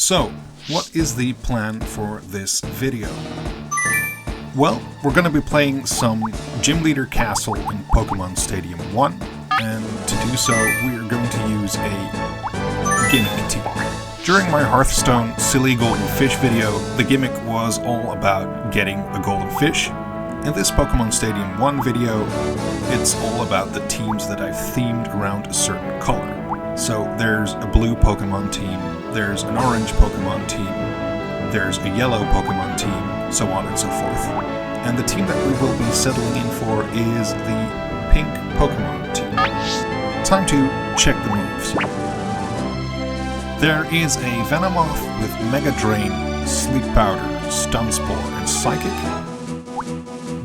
So, what is the plan for this video? Well, we're going to be playing some Gymleader Castle in Pokemon Stadium 1, and to do so, we are going to use a gimmick team. During my Hearthstone Silly Golden Fish video, the gimmick was all about getting a golden fish. In this Pokemon Stadium 1 video, it's all about the teams that I've themed around a certain color. So there's a blue Pokemon team, there's an orange Pokemon team, there's a yellow Pokemon team, so on and so forth. And the team that we will be settling in for is the pink Pokemon team. Time to check the moves. There is a Venomoth with Mega Drain, Sleep Powder, Stun Spore, and Psychic.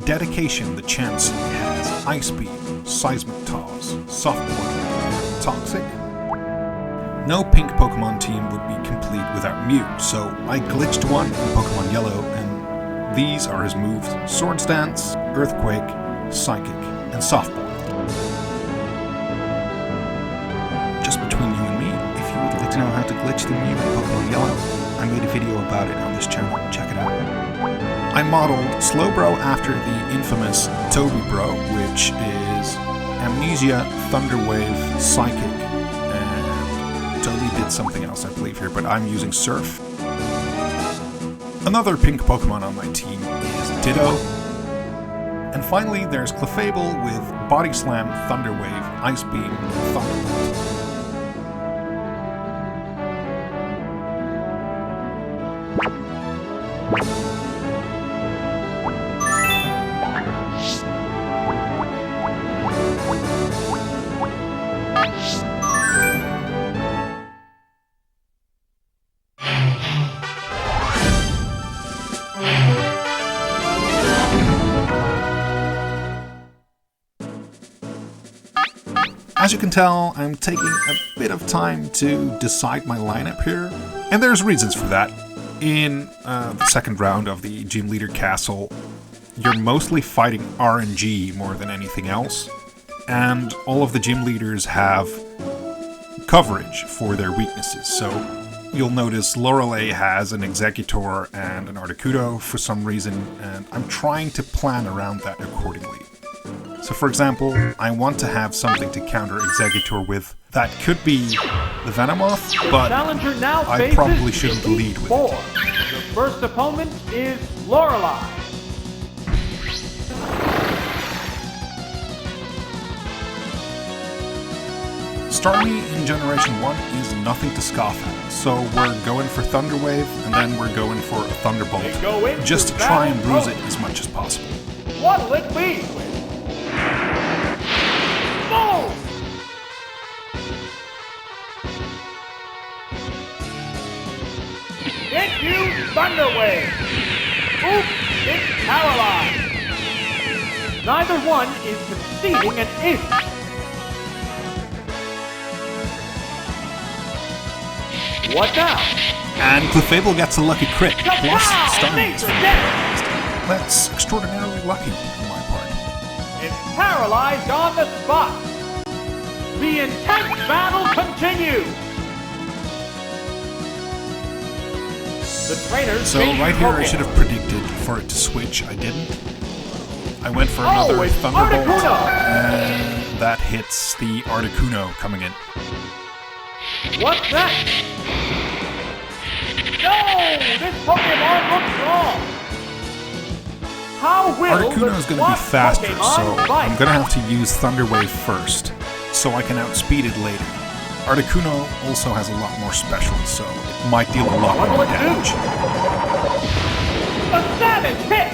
Dedication, the Chansey has Ice Beam, Seismic Toss, Soft Blow, and Toxic. No pink Pokemon team would be complete without Mew, so I glitched one in Pokemon Yellow, and these are his moves: Swords Dance, Earthquake, Psychic, and Soft Ball. Just between you and me, if you would like to know how to glitch the Mew in Pokemon Yellow, I made a video about it on this channel, check it out. I modeled Slowbro after the infamous Toby Bro, which is Amnesia, Thunderwave, Psychic, and Toby did something else I believe here, but I'm using Surf. Another pink Pokemon on my team is Ditto. And finally there's Clefable with Body Slam, Thunderwave, Ice Beam, and Thunderbolt. As you can tell, I'm taking a bit of time to decide my lineup here, and there's reasons for that. In the second round of the Gymleader Castle, you're mostly fighting RNG more than anything else, and all of the gym leaders have coverage for their weaknesses. So you'll notice Lorelei has an Exeggutor and an Articuno for some reason, and I'm trying to plan around that accordingly. So for example, I want to have something to counter Exeggutor with. That could be the Venomoth, but I probably shouldn't lead with it. The first opponent is Lorelei. Starmie in Generation 1 is nothing to scoff at, so we're going for Thunderwave, and then we're going for a Thunderbolt, just to try and bruise it as much as possible. What'll it be? Boom! Hit you, Thunderwave! Oops, it's paralyzed! Neither one is conceding an inch. What now? And Clefable gets a lucky crit, plus Starmie. That's extraordinarily lucky on my part. It's paralyzed on the spot. The intense battle continues. The trainers. So right here I should have predicted for it to switch. I didn't. I went for another Thunderbolt, and that hits the Articuno coming in. What's that? No! This Pokemon looks wrong! How will Articuno is going to be faster, so I'm going to have to use Thunderwave first, so I can outspeed it later. Articuno also has a lot more specials, so it might deal a lot more damage. A savage hit!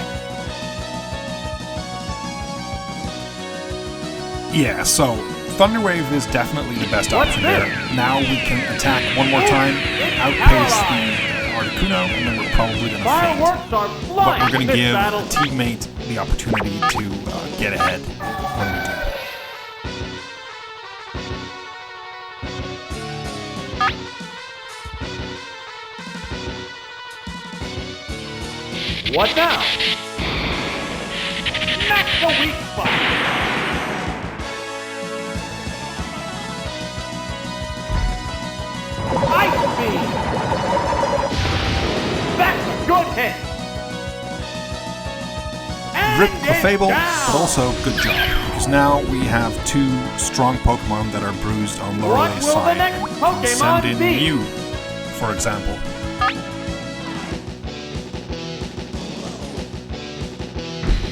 Yeah, so Thunderwave is definitely the best option there. Now we can attack one more time, outpace the Articuno, and then we're probably going to faint. But we're going to give a teammate the opportunity to get ahead when we do. What now? That's the weak spot. Ice Beam! Fable, but also good job, because now we have 2 strong Pokemon that are bruised on Loreley's side. And send in Mew, for example.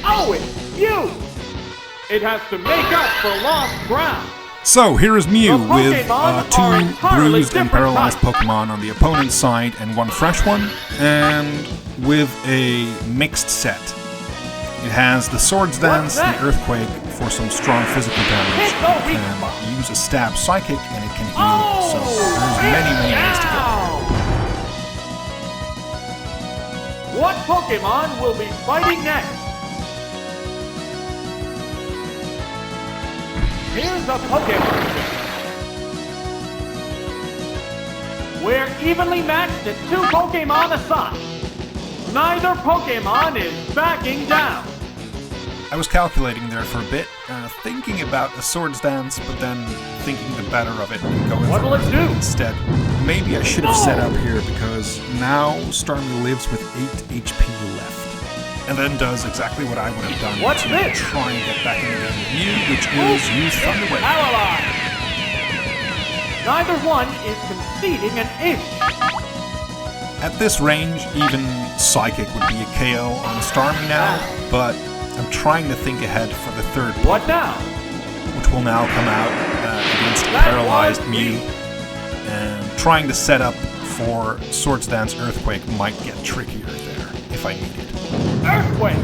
Oh, it's Mew! It has to make up for lost ground. So here is Mew The with Pokemon 2 are entirely bruised and different paralyzed types. Pokemon on the opponent's side and 1 fresh one, and with a mixed set. It has the Swords Dance, the Earthquake for some strong physical damage. Hit the It weak can spot. use a Stab Psychic and it can heal, Oh, so there's many ways to go. What Pokemon will be fighting next? Here's a Pokemon We're evenly matched at 2 Pokemon aside. Neither Pokemon is backing down. I was calculating there for a bit, thinking about a Swords Dance, but then thinking the better of it and going What'll for it do? instead. Maybe I should have set up here, because now Starmie lives with 8 HP left. And then does exactly what I would have done What's to this? try and get back in the game with Mew, which is use Thunder Wave. Paralyzed. Neither one is conceding an inch. At this range, even Psychic would be a KO on Starmie now, but I'm trying to think ahead for the 3rd Pokemon, What now? which will now come out against That paralyzed was Mew. And trying to set up for Swords Dance Earthquake might get trickier there, if I need it. Earthquake.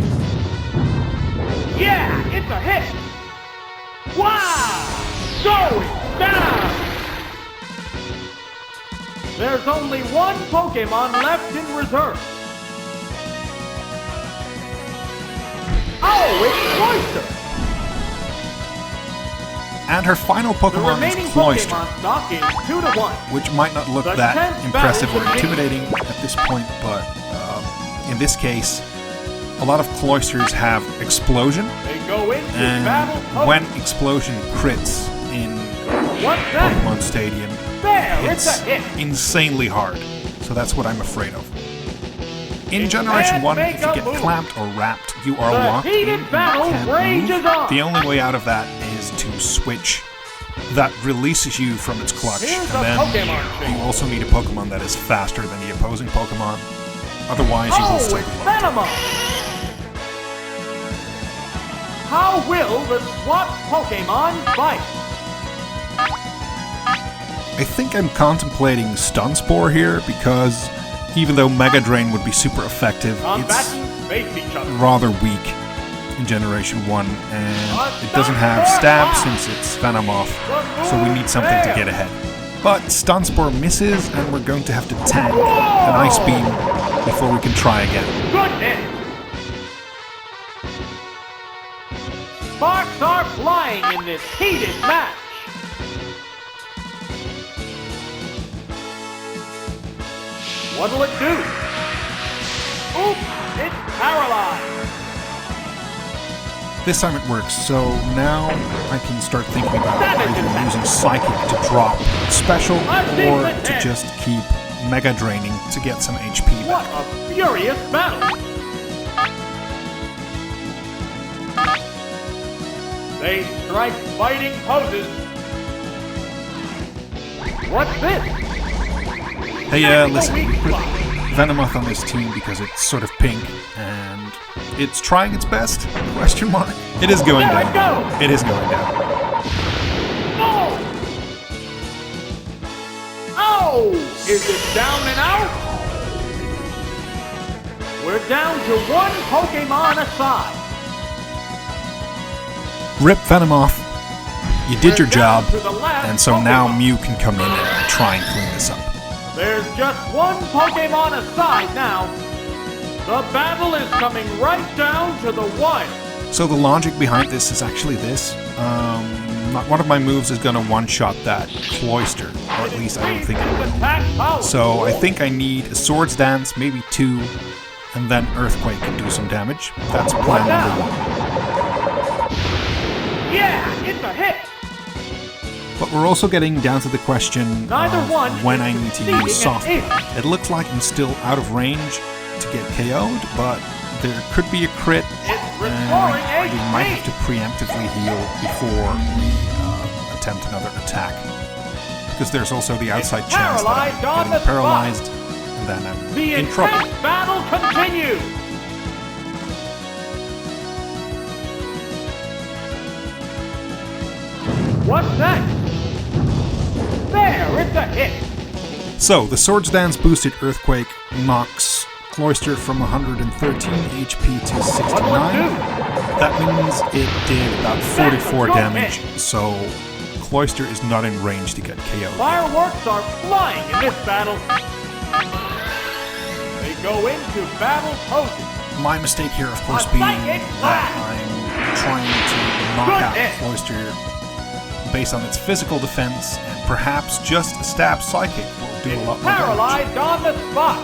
Yeah, it's a hit. Wow! Going down. There's only 1 Pokemon left in reserve. Oh, it's Cloyster. And her final The Pokemon remaining is Cloyster, Pokemon stock is 2 to 1. which might not look The that 10th impressive or battle intimidating at this point, but in this case, a lot of Cloysters have Explosion, They go into battle. and when Explosion crits in What's that? Pokemon Stadium, There, it's it's a hit. insanely hard, so that's what I'm afraid of. In It Generation can't 1, make if you a get move. clamped or wrapped, you are The locked in heated and battle you can't rages move. on. The only way out of that is to switch. That releases you from its clutch, Here's and a then Pokemon you change. also need a Pokemon that is faster than the opposing Pokemon. Otherwise, you will Oh, still it's be locked. Venomous. How will the swap Pokemon fight? I think I'm contemplating Stun Spore here, because even though Mega Drain would be super effective, it's Combatants face each other. rather weak in Generation 1, and it doesn't have Stab since it's Venomoth, so we need something to get ahead. But Stun Spore misses, and we're going to have to tank an Ice Beam before we can try again. Goodness! Sparks are flying in this heated match. What'll it do? Oops! It's paralyzed. This time it works, so now I can start thinking about either using Psychic to drop Special, or to just keep Mega Draining to get some HP What back. a furious battle! They strike fighting poses. What's this? Hey, listen, we put Venomoth on this team because it's sort of pink, and it's trying its best, question mark. It is going There down. it goes. It is going down. Oh! Oh! Is it down and out? We're down to 1 Pokemon aside. Rip Venomoth, you did your We're down job, to the last and so now Pokemon. Mew can come in and try and clean this up. There's just 1 Pokemon aside now. The battle is coming right down to the wire. So the logic behind this is actually this. One of my moves is going to one-shot that Cloyster, or at least I don't think it will. Attack power. So I think I need a Swords Dance, maybe 2, and then Earthquake can do some damage. That's plan number 1. Yeah, it's a hit. But we're also getting down to the question Neither of one when is I need to conceding use Soft an Play. It looks like I'm still out of range to get KO'd, but there could be a crit, It's and restoring we might have to HP. preemptively heal before we attempt another attack. Because there's also the outside chance that paralyzed on I'm the getting paralyzed, and then I'm The in trouble. intense battle continues. What's next? There, it's a hit. So, the Swords Dance boosted Earthquake knocks Cloyster from 113 HP to 69. What'll it do? That means it did about 44 damage, so Cloyster is not in range to get KO'd. Fireworks are flying in this battle. They go into battle poses. My mistake here, of course, A being psychic that blast. I'm trying to knock Good out hit. Cloyster based on its physical defense, and perhaps just a stab psychic will do a lot more damage. Paralyzed on the spot.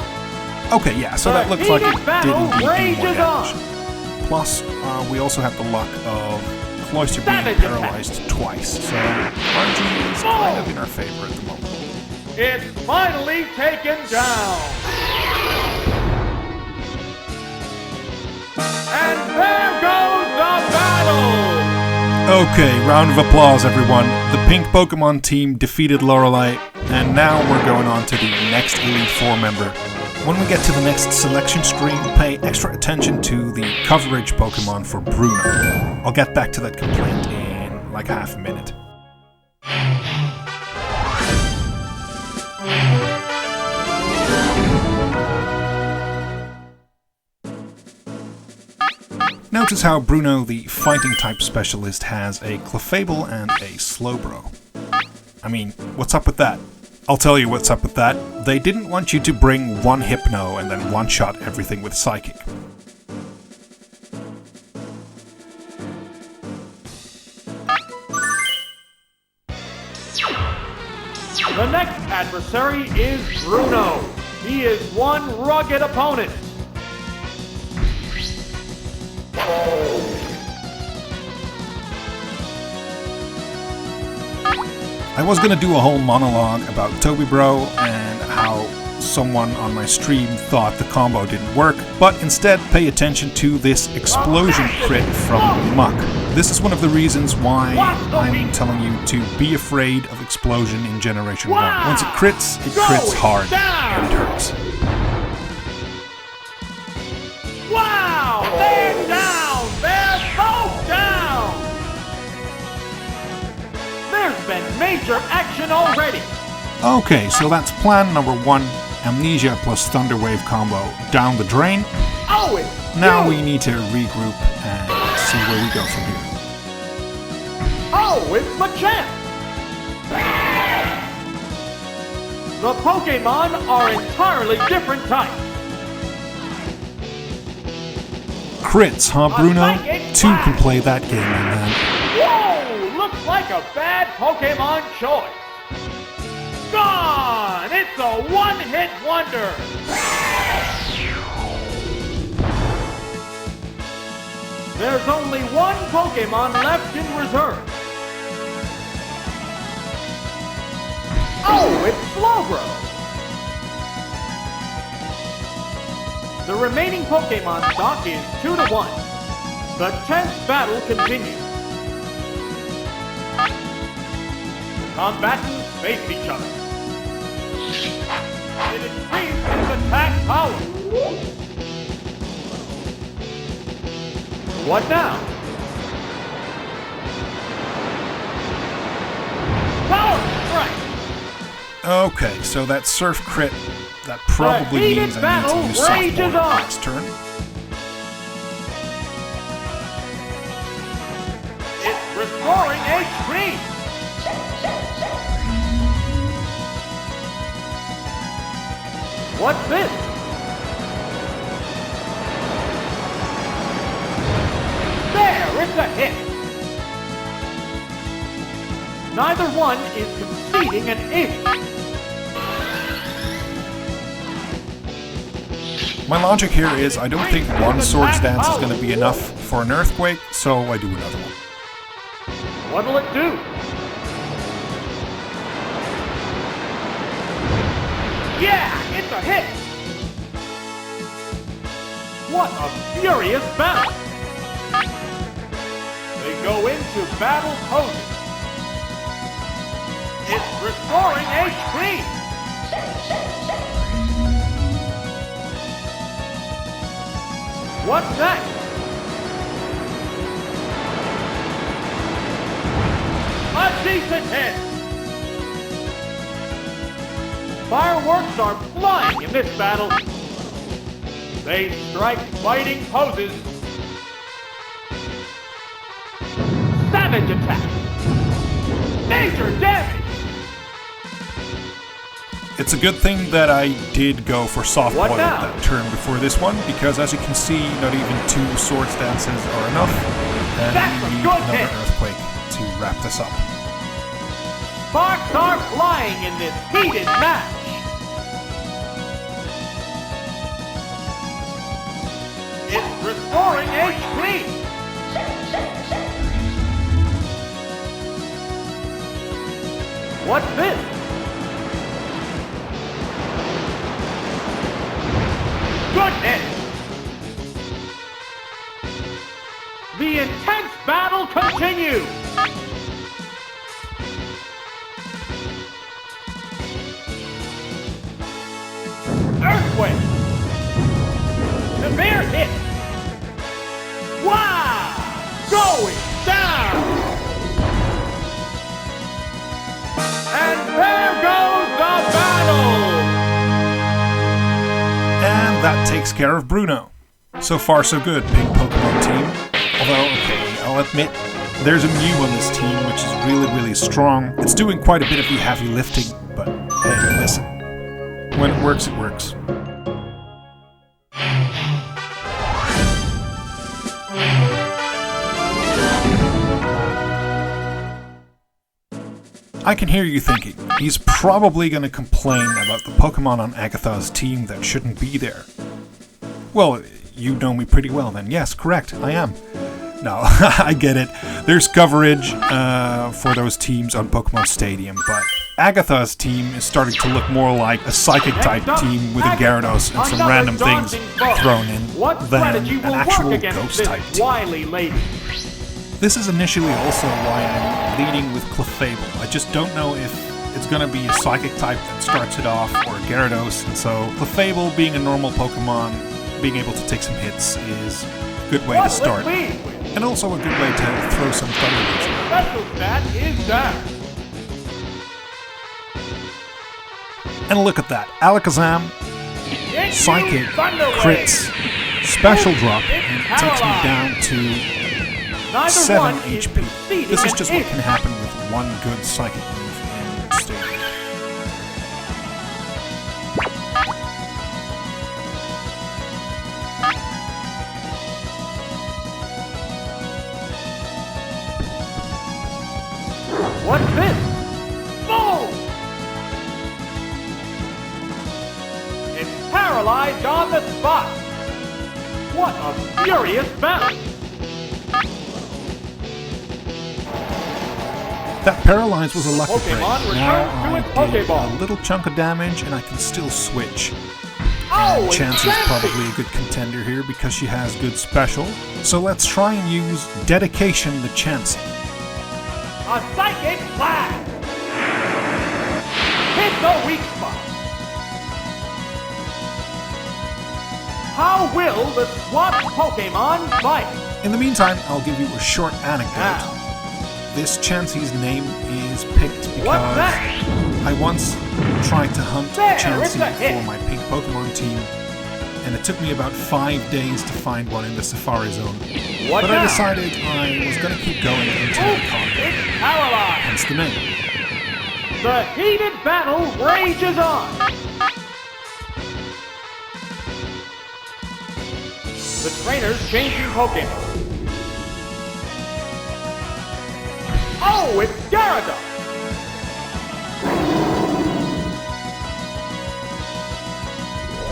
Okay, yeah, so that The looks like it heated did battle indeed do more rages damage. Plus, we also have the luck of Cloyster being Savage attack. paralyzed twice, so RNG is kind of in our favor at the moment. It's finally taken down. And there goes the battle. Okay, round of applause, everyone. The pink Pokemon team defeated Lorelei, and now we're going on to the next Elite Four member. When we get to the next selection screen, pay extra attention to the coverage Pokemon for Bruno. I'll get back to that complaint in like half a minute. Notice how Bruno, the fighting type specialist, has a Clefable and a Slowbro. I mean, what's up with that? I'll tell you what's up with that. They didn't want you to bring one Hypno and then one-shot everything with Psychic. The next adversary is Bruno. He is one rugged opponent. I was gonna do a whole monologue about Toby Bro and how someone on my stream thought the combo didn't work, but instead pay attention to this explosion crit from Muck. This is one of the reasons why I'm telling you to be afraid of explosion in Generation 1. Once it crits hard and it hurts. Wow! They're down! They're both down! There's been major action already. Okay, so that's plan number 1, Amnesia plus Thunder Wave combo down the drain. Oh, it's Now you. we need to regroup and see where we go from here. Oh, it's Machamp! The Pokemon are entirely different types. Crits, huh, Bruno? 2 can play that game, my man. Whoa! Looks like a bad Pokemon choice. Gone! It's a one-hit wonder. There's only one Pokemon left in reserve. Oh, it's Slowbro! The remaining Pokemon stock is 2-1. The tense battle continues. The combatants face each other. It increased its attack power. What now? Power strike! Okay, so that Surf crit, that probably heated means I need battle to use Soft rages Water on. next turn. It's restoring HP! What's this? There, it's a hit! Neither one is conceding an inch. My logic here is I don't think one Swords Dance is going to be enough for an Earthquake, so I do another one. What'll it do? Yeah, it's a hit! What a furious battle! They go into battle poses. It's restoring HP! What's next? A decent hit! Fireworks are flying in this battle. They strike fighting poses. Savage attack! Major damage! It's a good thing that I did go for soft What boil now? that turn before this one, because as you can see, not even 2 sword stances are enough, and That's a we need good another hit. earthquake to wrap this up. Sparks are flying in this heated match. It's restoring HP. What's this? Goodness! The intense battle continues. Earthquake! Severe hit! Wow! Going down! And there goes the battle! And that takes care of Bruno. So far so good, big Pokemon team. Although, okay, I'll admit, there's a Mew on this team which is really strong. It's doing quite a bit of the heavy lifting, but hey, listen. When it works, it works. I can hear you thinking, he's probably going to complain about the Pokemon on Agatha's team that shouldn't be there. Well, you know me pretty well then. Yes, correct, I am. No, I get it. There's coverage for those teams on Pokemon Stadium, but Agatha's team is starting to look more like a Psychic-type team with a Gyarados and some random things thrown in than an actual Ghost-type team. Wily lady? This is initially also why I'm leading with Clefable. I just don't know if it's going to be a Psychic type that starts it off or a Gyarados, and so Clefable, being a normal Pokemon, being able to take some hits is a good way to start. And also a good way to throw some Thunderbolts. Special stat is down. And look at that. Alakazam, Psychic, crits, Special Drop, and it takes me down to 7 HP. This is just what can happen with one good Psychic move in Stadium. What's this? Boom! It's paralyzed on the spot. What a furious battle! That Paralyze was a lucky break. Pokemon Now returns to I its did Pokeball. a little chunk of damage and I can still switch. Oh, Chansey's it's probably a good contender here because she has good special. So let's try and use Dedication to Chansey. a Psychic Blast! Hit the weak spot! How will the swapped Pokemon fight? In the meantime, I'll give you a short anecdote. Now, This Chansey's name is picked because next? I once tried to hunt There, Chansey it's a hit. for my pink Pokemon team, and it took me about 5 days to find one in the Safari Zone. What But now? I decided I was going to keep going until I caught it, It's paralyzed! hence the name. The heated battle rages on! The trainer's changing Pokemon. Oh, it's Gyarados!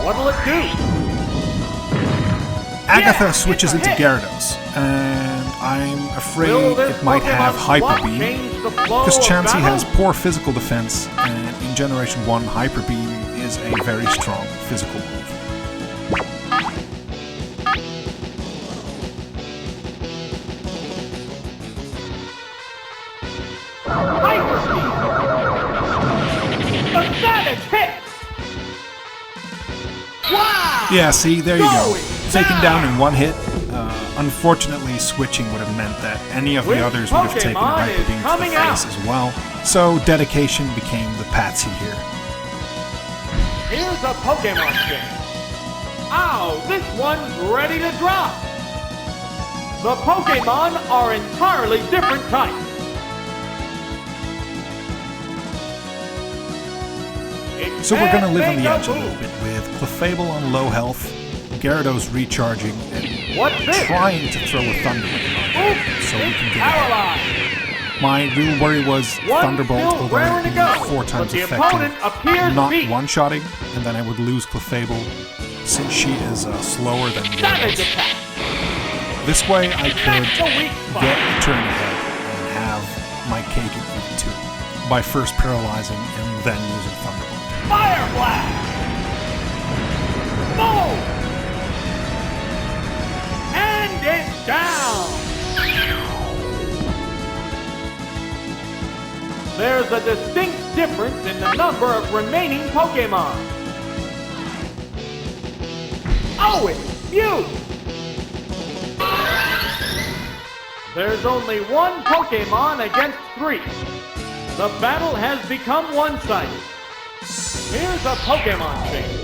What'll it do? Agatha Yeah, switches it's into a hit. Gyarados, and I'm afraid Will this it might have Pokemon Hyper swap Beam, change the flow because of Chansey battle? has poor physical defense, and in Generation 1, Hyper Beam is a very strong physical move. Savage hit! Wow! Yeah, see, there you go. Going Taken down. down in one hit. Unfortunately, switching would have meant that any of the Which others would have taken a Pokemon hyper is beam to the coming face out? as well. So dedication became the patsy here. Here's a Pokemon change. Ow, this one's ready to drop. The Pokemon are entirely different types. It So we're going to can't live on make the edge a move. little bit with Clefable on low health, Gyarados recharging, and What's this? trying to throw a Thunderbolt Oops, so we it's can get ahead. paralyzed. My real worry was One Thunderbolt, still although raring it'd to be go, 4 but times the opponent effective, appears not weak. one-shotting, and then I would lose Clefable since she is slower than Savage Gyarados. attack. This way I could That's the weak spot. get a turn ahead and have my cake and eat it too, by first paralyzing and then using Thunderbolt. Fire blast. Boom. And it's down. There's a distinct difference in the number of remaining Pokemon. Oh, it's Mew! There's only one Pokemon against 3. The battle has become one-sided. Here's a Pokemon change.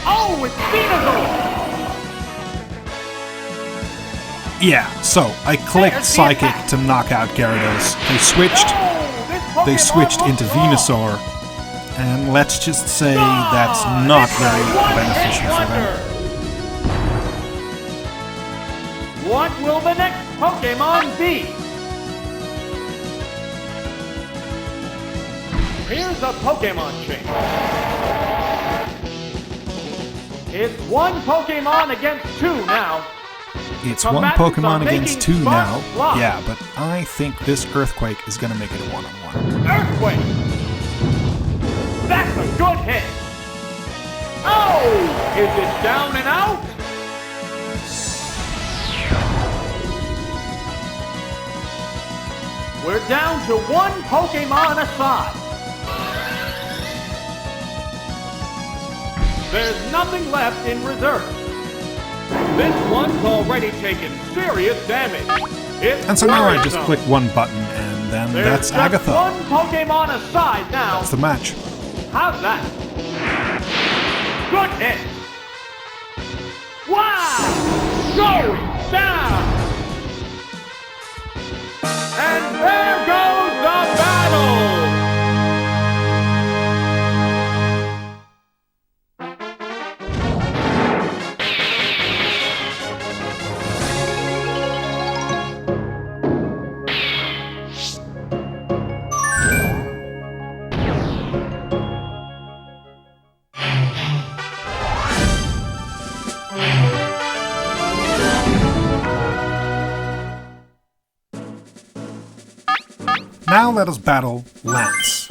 Oh, it's Venusaur! Yeah, so I clicked There's the Psychic attack. to knock out Gyarados. They switched Oh, they this switched Pokemon into looks wrong. Venusaur, and let's just say that's not It's a very one-hit beneficial for them. wonder. What will the next Pokemon be? Here's a Pokemon change. It's one Pokemon against 2 now. It's one Combatants are Pokemon against making 2 now. spots fly. Yeah, but I think this Earthquake is going to make it a one-on-one. Earthquake! That's a good hit! Oh! Is it down and out? We're down to one Pokemon aside. There's nothing left in reserve. This one's already taken serious damage. It's And so now I just worrisome. click one button, and then There's that's just Agatha. one Pokemon aside now. That's the match. How's that? Good hit! Wow! Going down! And there goes the battle! Now let us battle Lance,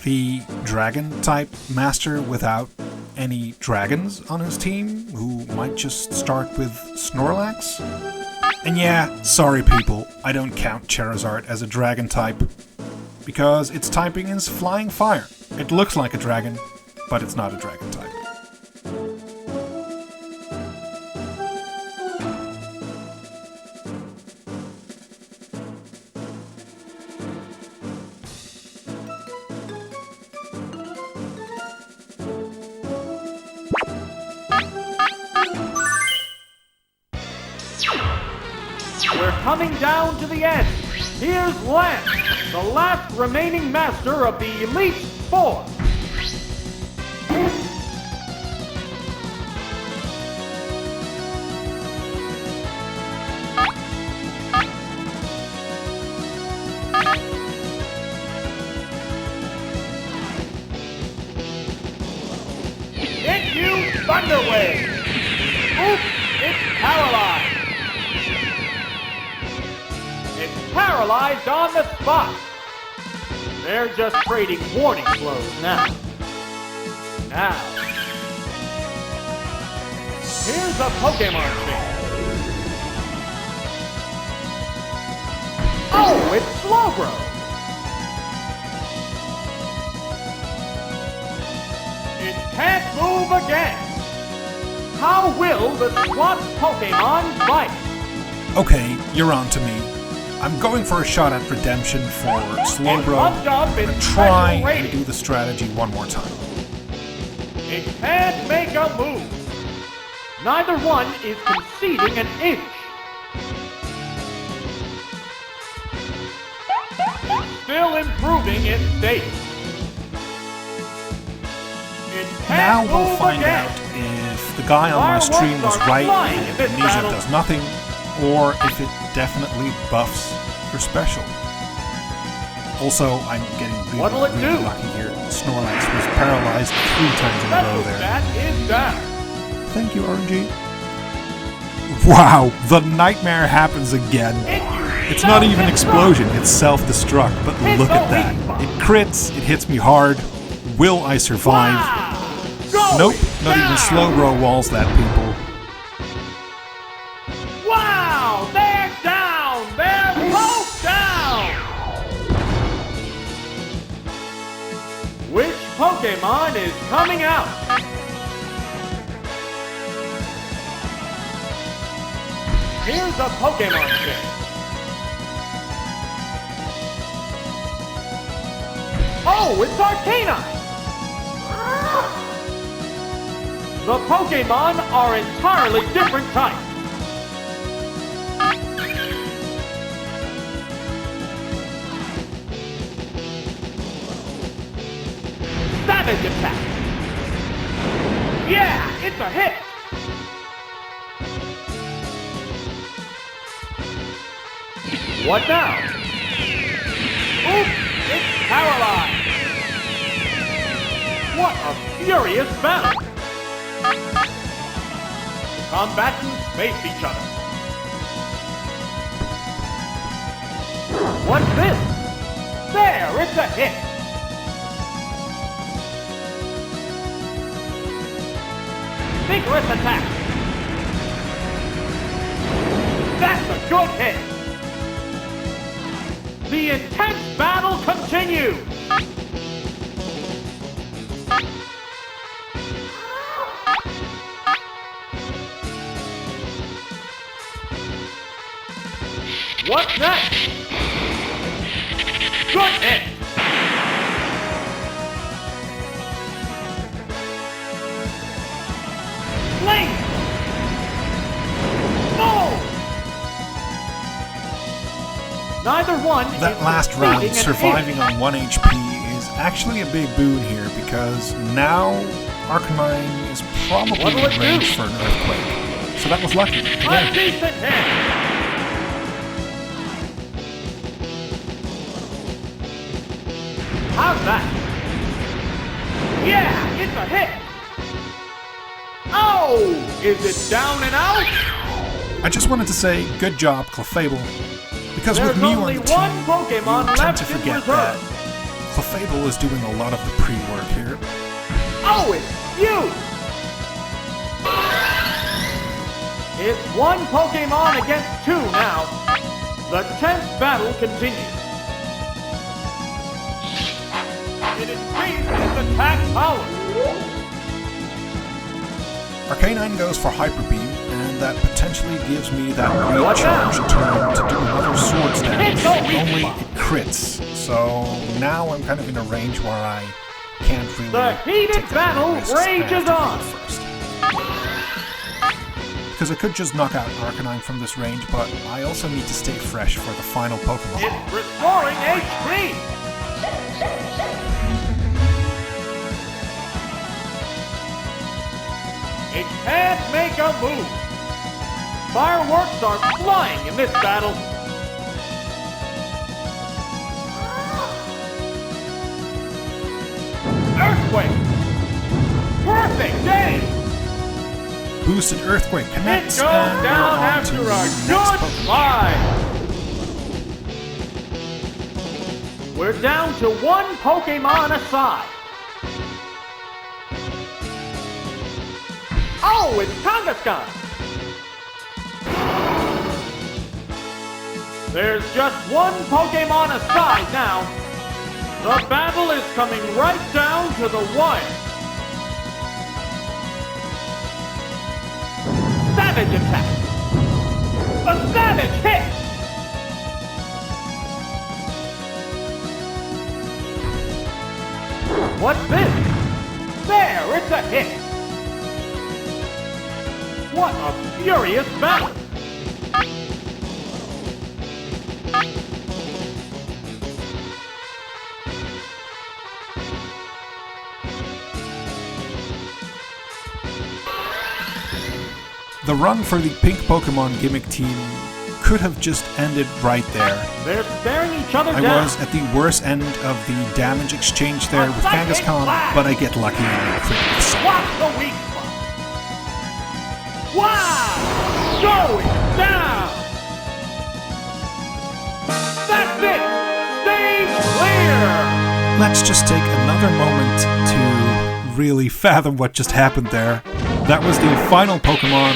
the dragon-type master without any dragons on his team, who might just start with Snorlax. And yeah, sorry people, I don't count Charizard as a dragon type, because its typing is Flying Fire. It looks like a dragon, but it's not a dragon type. We're coming down to the end. Here's Lance, the last remaining master of the Elite Four. Hit you, Thunder Wave! Oops, it's paralyzed! It's paralyzed on the spot! They're just trading warning blows now. Now, here's a Pokemon change. Oh, it's Slowbro! again. How will the swamp Pokemon fight? Okay, you're on to me. I'm going for a shot at redemption for Slowbro. I'm gonna try and do the strategy one more time. It can't make a move. Neither one is conceding an inch. Still improving its state. Now we'll find out if the guy on my stream was right and Amnesia does nothing, or if it definitely buffs your special. Also, I'm getting really lucky here. Snorlax was paralyzed 3 times in a row there. That is down. Thank you, RNG. Wow, the nightmare happens again. It's not even explosion, it's self-destruct, but look at that. It crits, it hits me hard. Will I survive? Nope, not even Slowbro walls that, people. Wow, they're down! They're both down! Which Pokemon is coming out? Here's a Pokemon check. Oh, it's Arcanine! The Pokemon are entirely different types. Savage attack! Yeah, it's a hit! What now? Oops, it's paralyzed! What a furious battle! The combatants face each other. What's this? There, it's a hit! Vigorous attack! That's a good hit! The intense battle continues! What's next? Good hit! Link! Boom! Neither one that last round, surviving on 1 HP, is actually a big boon here because now Arcanine is probably in range for an Earthquake. So that was lucky. A decent hit! How's that? Yeah, it's a hit! Oh! Is it down and out? I just wanted to say, good job, Clefable. Because with me on the team, you tend to forget that Clefable is doing a lot of the pre-work here. Oh, it's you! It's 1 Pokemon against 2 now. The tense battle continues. It increased its attack power. Arcanine goes for Hyper Beam, and that potentially gives me that recharge turn to do another Swords damage. Only it crits. So now I'm kind of in a range where I can't really. The heated battle rages on. Because I could just knock out Arcanine from this range, but I also need to stay fresh for the final Pokemon. It's restoring HP. It can't make a move. Fireworks are flying in this battle. Earthquake! Perfect game! Boosted Earthquake connects, it goes and down we're on after to a the good next fight. We're down to 1 Pokemon aside. Oh, it's Kangaskhan! There's just 1 Pokemon aside now. The battle is coming right down to the wire. savage attack! A savage hit! What's this? There, it's a hit! What a furious battle! The run for the pink Pokemon gimmick team could have just ended right there. They're staring each other down. I was at the worst end of the damage exchange there with Kangaskhan, but I get lucky and crit with Sun. What's the weak spot? Wow! Going down! That's it! Stage clear! Let's just take another moment to really fathom what just happened there. That was the final Pokemon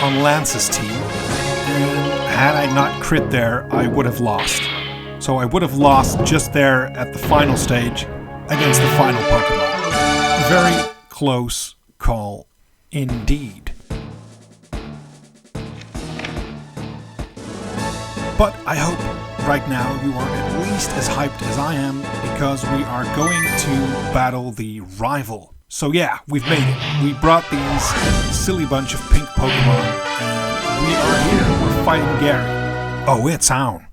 on Lance's team, and had I not crit there, I would have lost. So I would have lost just there at the final stage against the final Pokemon. Very close call indeed. But I hope right now you are at least as hyped as I am, because we are going to battle the rival. So yeah, we've made it. We brought these silly bunch of pink Pokemon, and we are here. We're fighting Gary. Oh, it's on.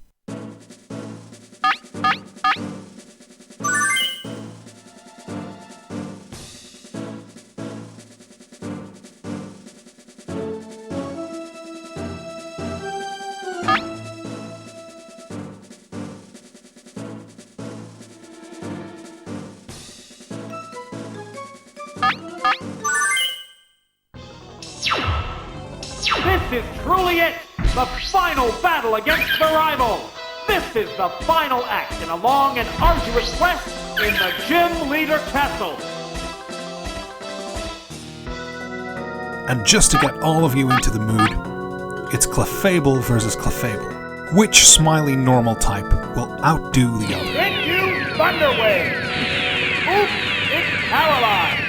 This is truly it! The final battle against the rival! This is the final act in a long and arduous quest in the Gymleader Castle! And just to get all of you into the mood, it's Clefable versus Clefable. Which smiley normal type will outdo the other? Into Thunder Wave! Oops, it's paralyzed!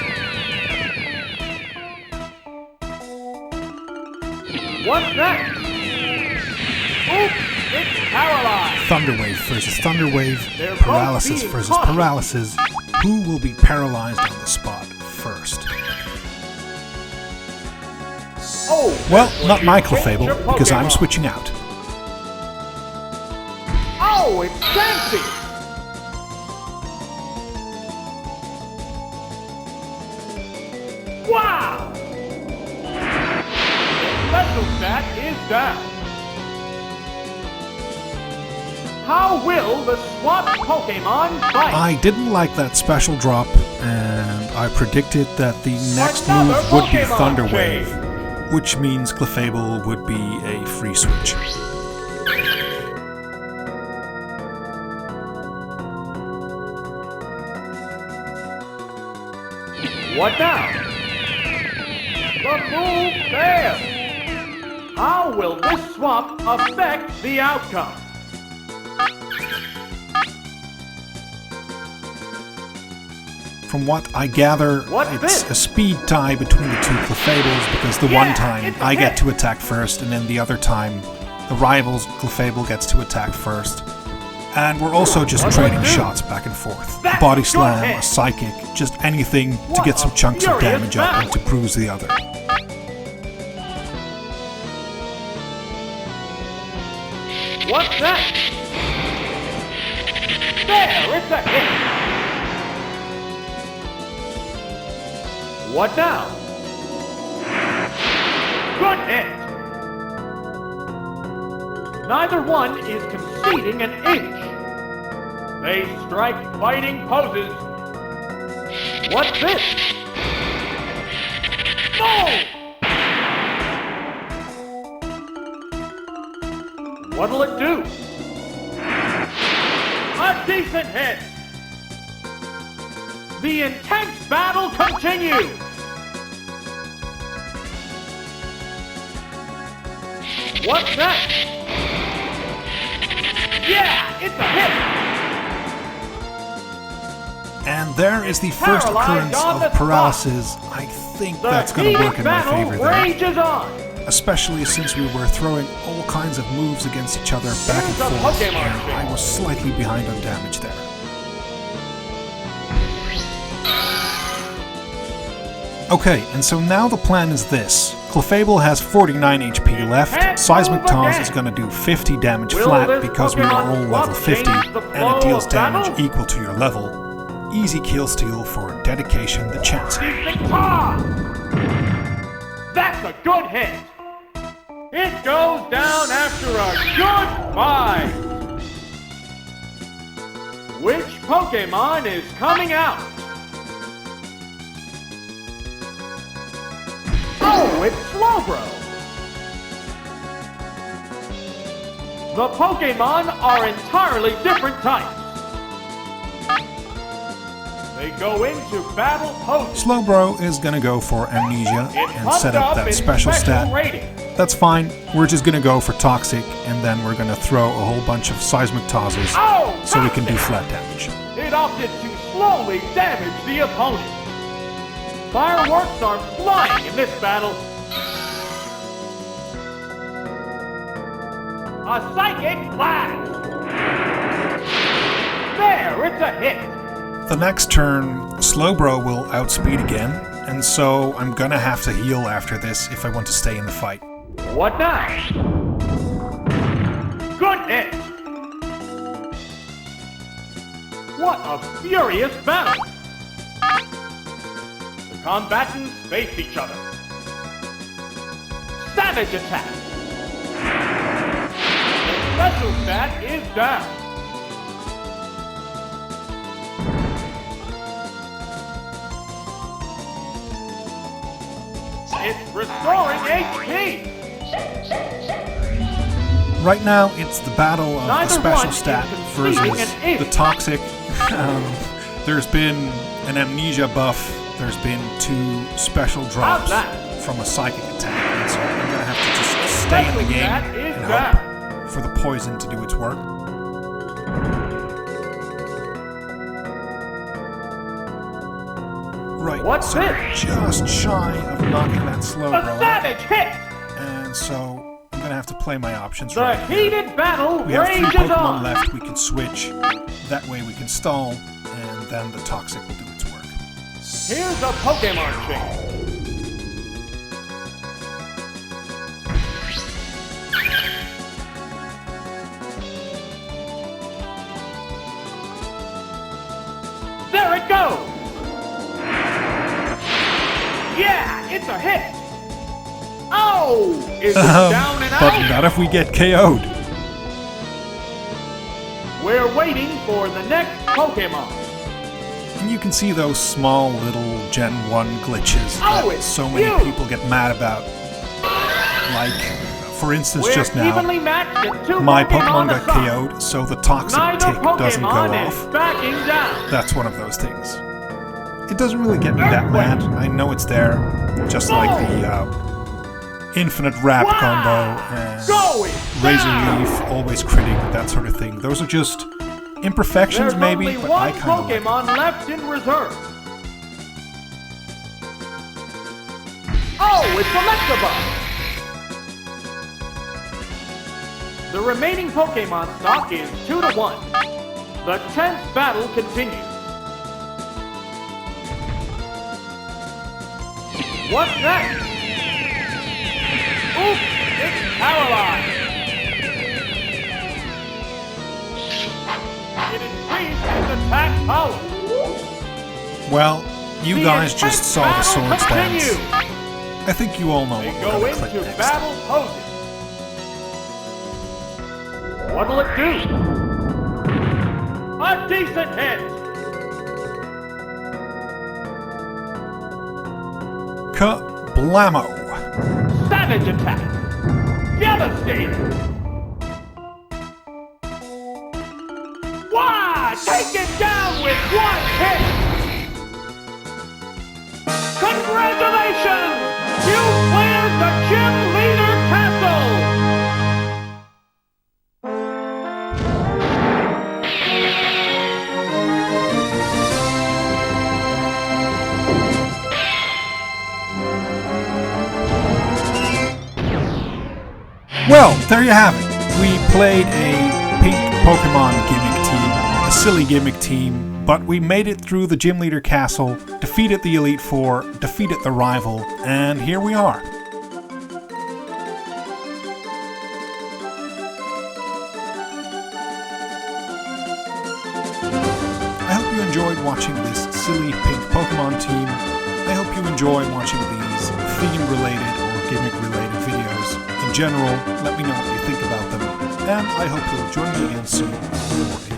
What's next? Oops, it's paralyzed! Thunderwave versus Thunderwave, They're Paralysis both being versus caught. Paralysis. Who will be paralyzed on the spot first? Oh, Well, that's when not you my change your Clefable, because I'm Pokemon. switching out. Oh, it's Chansey! Wow! The special stat is down. How will the swap Pokemon fight? I didn't like that special drop, and I predicted that the next Another move would be Pokemon Thunder change. Wave, which means Clefable would be a free switch. What now? The move failed. How will this swap affect the outcome? From what I gather, What's it's this? a speed tie between the two Clefables, because the Yeah, one time it's a I get hit. to attack first, and then the other time the rival's Clefable gets to attack first. And we're also just What's trading that do? shots back and forth. That's A body a good slam, hit. a psychic, just anything to What get some a chunks of furious damage up battle. and to bruise the other. What's that? There, it's a hit. What now? Good hit. Neither one is conceding an inch. They strike fighting poses. What's this? Boom! What'll it do? A decent hit! The intense battle continues! What's next? Yeah, it's a hit! And there is the first occurrence of paralysis. I think that's going to work in my favor there. Especially since we were throwing all kinds of moves against each other back and forth, and I was slightly behind on damage there. Okay, and so now the plan is this. Clefable has 49 HP left, Seismic Toss is going to do 50 damage flat because we are all level 50, and it deals damage equal to your level. Easy kill steal for Dedication the Chancellor. That's a good hit! It goes down after a good fight! Which Pokemon is coming out? Oh, it's Slowbro! The Pokemon are entirely different types. They go into battle poses. Slowbro is gonna go for Amnesia and set up that special stat. Rating. That's fine, we're just gonna go for Toxic, and then we're gonna throw a whole bunch of Seismic Tosses so we can do flat damage. It opted to slowly damage the opponent. Fireworks are flying in this battle. A Psychic Blast! There, it's a hit! The next turn, Slowbro will outspeed again, and so I'm gonna have to heal after this if I want to stay in the fight. What now? Good hit! What a furious battle! The combatants face each other. Savage attack! The special stat is down. It's restoring HP! Right now, it's the battle of the special stat versus the Toxic. There's been an Amnesia buff. There's been 2 special drops from a Psychic attack. And so I'm going to have to just stay in the game and hope for the poison to do its work. Right, what's so this? Just shy of knocking that Slowbro A savage hit! And so I'm going to have to play my options the right here. Heated battle We have 3 rages Pokemon on. left, we can switch. That way we can stall, and then the Toxic will do its work. Here's a Pokemon chain. There it goes! Yeah, it's a hit! Oh! Is it down and But out? not if we get KO'd. We're waiting for the next Pokemon. And you can see those small little Gen 1 glitches Oh, that it's so many you! people get mad about. Like, for instance, We're just now, evenly matched at 2 my Pokemon got aside. KO'd, so the Toxic Neither tick doesn't go Pokemon off. is backing down. That's one of those things. It doesn't really get me that mad. I know it's there, just like the Infinite Wrap combo and Going Razor down. Leaf, always critting, that sort of thing. Those are just imperfections, There's maybe, only but one I kind of like Pokemon left in reserve. Oh, it's Electabuzz! The remaining Pokemon stock is 2-1. The tense battle continues. What's next? Oops, it's paralyzed. It increased its attack power. Well, you guys just saw the sword stance. Continue. I think you all know They what go we're going to click into next. battle poses. What'll it do? A decent hit. Kablamo! Savage attack. Devastating. Wow! Take it down with 1 hit. Congratulations! You cleared the Gymleader Castle! Well, there you have it. We played a pink Pokemon gimmick team, a silly gimmick team, but we made it through the Gymleader Castle, defeated the Elite Four, defeated the rival, and here we are. I hope you enjoyed watching this silly pink Pokemon team. I hope you enjoy watching these theme-related or gimmick-related videos. In general, let me know what you think about them, and I hope you'll join me again soon for a